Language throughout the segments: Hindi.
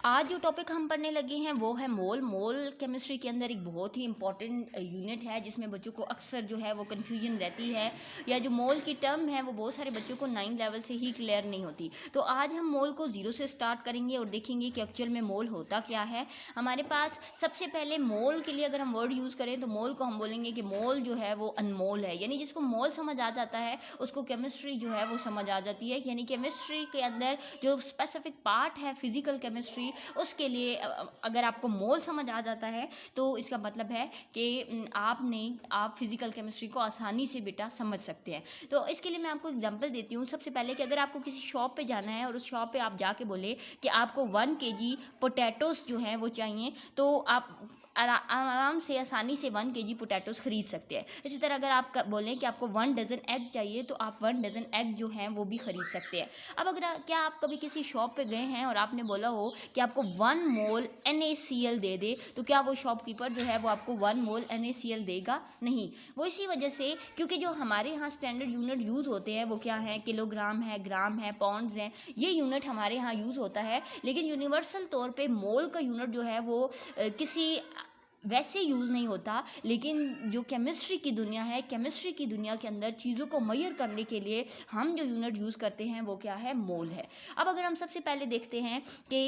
आज जो टॉपिक हम पढ़ने लगे हैं वो है मोल। मोल केमिस्ट्री के अंदर एक बहुत ही इंपॉर्टेंट यूनिट है जिसमें बच्चों को अक्सर जो है वो कन्फ्यूजन रहती है, या जो मोल की टर्म है वो बहुत सारे बच्चों को 9 लेवल से ही क्लियर नहीं होती। तो आज हम मोल को ज़ीरो से स्टार्ट करेंगे और देखेंगे कि एक्चुअल में मोल होता क्या है। हमारे पास सबसे पहले मोल के लिए अगर हम वर्ड यूज़ करें तो मोल को हम बोलेंगे कि मोल जो है वो अनमोल है, यानी जिसको मोल समझ आ जाता है उसको केमिस्ट्री जो है वो समझ आ जाती है। यानी केमिस्ट्री के अंदर जो स्पेसिफिक पार्ट है फिजिकल केमिस्ट्री, उसके लिए अगर आपको मोल समझ आ जाता है तो इसका मतलब है कि आप फिजिकल केमिस्ट्री को आसानी से बेटा समझ सकते हैं। तो इसके लिए मैं आपको एग्जांपल देती हूँ। सबसे पहले कि अगर आपको किसी शॉप पे जाना है और उस शॉप पे आप जाके बोले कि आपको 1 kg पोटैटोस जो हैं वो चाहिए, तो आप आराम से आसानी से 1 kg पोटैटोस ख़रीद सकते हैं। इसी तरह अगर आप बोलें कि आपको 1 डज़न एग चाहिए तो आप 1 डज़न एग जो हैं वो भी ख़रीद सकते हैं। अब अगर क्या आप कभी किसी शॉप पे गए हैं और आपने बोला हो कि आपको 1 मोल NaCl दे दे, तो क्या वो शॉपकीपर जो है वो आपको 1 मोल NaCl देगा? नहीं। वो इसी वजह से, क्योंकि जो हमारे यहाँ स्टैंडर्ड यूनिट यूज़ होते हैं वो क्या हैं, किलोग्राम है, ग्राम है, पाउंड्स हैं, ये यूनिट हमारे यहाँ यूज़ होता है। लेकिन यूनिवर्सल तौर पे मोल का यूनिट जो है वो किसी वैसे यूज़ नहीं होता। लेकिन जो केमिस्ट्री की दुनिया है, केमिस्ट्री की दुनिया के अंदर चीज़ों को मेजर करने के लिए हम जो यूनिट यूज़ करते हैं वो क्या है, मोल है। अब अगर हम सबसे पहले देखते हैं कि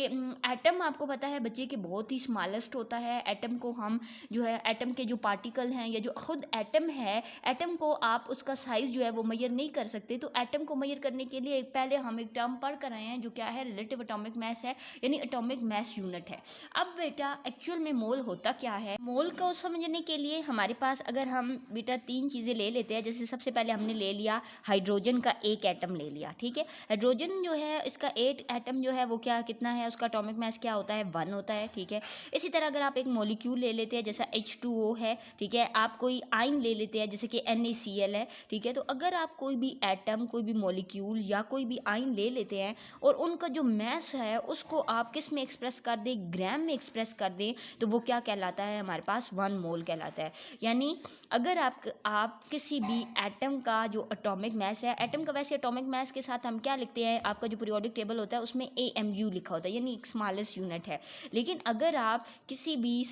एटम, आपको पता है बच्चे कि बहुत ही स्मॉलेस्ट होता है। एटम को हम जो है, एटम के जो पार्टिकल हैं या जो खुद एटम है, एटम को आप उसका साइज़ जो है वो मेजर नहीं कर सकते। तो एटम को मेजर करने के लिए पहले हम एक टर्म पढ़ कर आए हैं जो क्या है, रिलेटिव एटॉमिक मास है, यानी एटॉमिक मास यूनिट है। अब बेटा एक्चुअल में मोल होता क्या है, मोल को समझने के लिए हमारे पास अगर हम बेटा 3 चीज़ें ले लेते हैं। जैसे सबसे पहले हमने ले लिया हाइड्रोजन का एक एटम ले लिया, ठीक है। हाइड्रोजन जो है इसका 8 एटम जो है वो क्या कितना है, उसका एटॉमिक मास क्या होता है, 1 होता है, ठीक है। इसी तरह अगर आप एक मॉलिक्यूल ले लेते हैं जैसा H2O है, ठीक है, आप कोई आयन ले लेते हैं जैसे कि NaCl है, ठीक है। तो अगर आप कोई भी एटम, कोई भी मॉलिक्यूल या कोई भी आयन ले लेते हैं और उनका जो मास है उसको आप किस में एक्सप्रेस कर दें, ग्राम में एक्सप्रेस कर दें, तो वो क्या कहलाता है, हमारे पास 1 मोल कहलाता है। यानी अगर आप किसी भी एटम का जो एटॉमिक मास है, एटम का वैसे एटॉमिक मास के साथ हम क्या लिखते हैं, आपका जो पीरियोडिक टेबल होता है उसमें AMU लिखा होता है, यानी एक स्मॉलेस्ट यूनिट है। लेकिन अगर आप किसी भी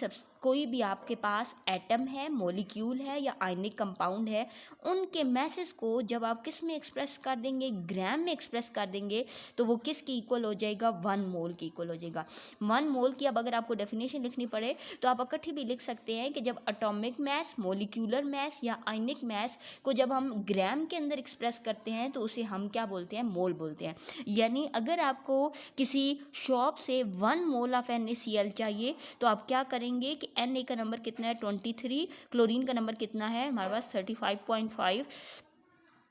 कोई भी आपके पास एटम है, मॉलिक्यूल है या आयनिक कंपाउंड है, उनके मैसेज को जब आप किस में एक्सप्रेस कर देंगे, ग्राम में एक्सप्रेस कर देंगे, तो वो किसकी इक्वल हो जाएगा, 1 मोल की इक्वल हो जाएगा। 1 मोल की अब अगर आपको डेफिनेशन लिखनी पड़े तो आप इकट्ठी भी लिख सकते हैं कि जब एटॉमिक मास, मॉलिक्यूलर मास या आयनिक मास को जब हम ग्राम के अंदर एक्सप्रेस करते हैं तो उसे हम क्या बोलते हैं, मोल बोलते हैं। यानी अगर आपको किसी शॉप से 1 मोल ऑफ NaCl चाहिए तो आप क्या करेंगे कि Na का नंबर कितना है, 23, क्लोरीन का नंबर कितना है हमारे पास 35.5,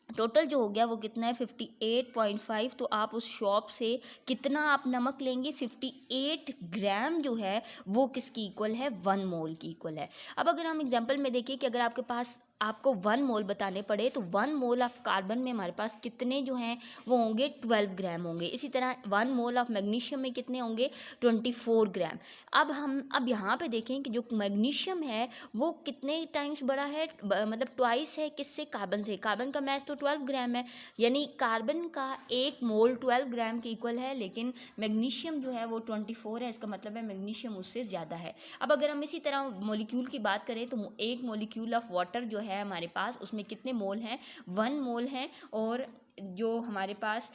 टोटल जो हो गया वो कितना है 58.5। तो आप उस शॉप से कितना आप नमक लेंगे, 58 ग्राम जो है वो किसकी इक्वल है, 1 मोल की इक्वल है। अब अगर हम एग्जांपल में देखिए कि अगर आपके पास आपको 1 मोल बताने पड़े तो 1 मोल ऑफ कार्बन में हमारे पास कितने जो हैं वो होंगे, 12 ग्राम होंगे। इसी तरह 1 मोल ऑफ मैग्नीशियम में कितने होंगे, 24 ग्राम। अब यहाँ पे देखें कि जो मैग्नीशियम है वो कितने टाइम्स बड़ा है, मतलब ट्वाइस है किससे, कार्बन से। कार्बन का मास तो 12 ग्राम है, यानी कार्बन का 1 मोल 12 ग्राम के इक्वल है, लेकिन मैग्नीशियम जो है वो 24 है। इसका मतलब है मैग्नीशियम उससे ज़्यादा है। अब अगर हम इसी तरह मॉलिक्यूल की बात करें तो एक मॉलिक्यूल ऑफ वाटर जो है हमारे पास उसमें कितने मोल हैं, 1 मोल हैं। और जो हमारे पास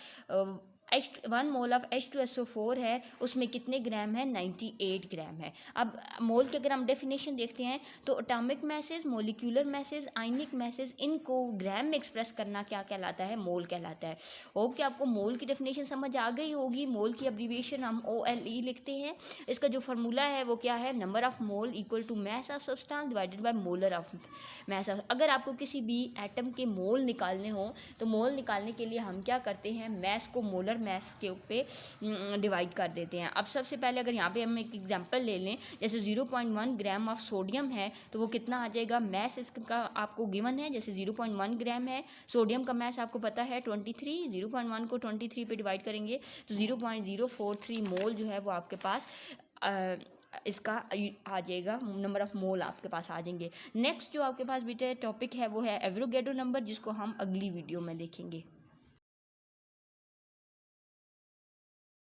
1 मोल ऑफ H2SO4 है उसमें कितने ग्राम है, 98 ग्राम है। अब मोल की अगर हम डेफिनेशन देखते हैं तो एटॉमिक मैसेज, मॉलिक्यूलर मैसेज, आयनिक मैसेज, इनको ग्राम में एक्सप्रेस करना क्या कहलाता है, मोल कहलाता है। होप कि आपको मोल की डेफिनेशन समझ आ गई होगी। मोल की अब्रीविएशन हम OLE लिखते हैं। इसका जो फार्मूला है वो क्या है, number of mole equal to mass of substance divided by molar of mass of. अगर आपको किसी भी एटम के मोल निकालने हो तो मोल निकालने के लिए हम क्या करते हैं, मास को मोलर मास के ऊपर डिवाइड कर देते हैं। अब सबसे पहले अगर यहाँ पे हम एक एग्जांपल ले लें, जैसे 0.1 ग्राम ऑफ सोडियम है तो वो कितना आ जाएगा, मास इसका आपको गिवन है, जैसे 0.1 ग्राम है। सोडियम का मास आपको पता है 23, 0.1 को 23 पे डिवाइड करेंगे तो 0.043 मोल जो है वो आपके पास इसका आ जाएगा, नंबर ऑफ मोल आपके पास आ जाएंगे। नेक्स्ट जो आपके पास बेटा टॉपिक है वो है एवोगाड्रो नंबर, जिसको हम अगली वीडियो में देखेंगे।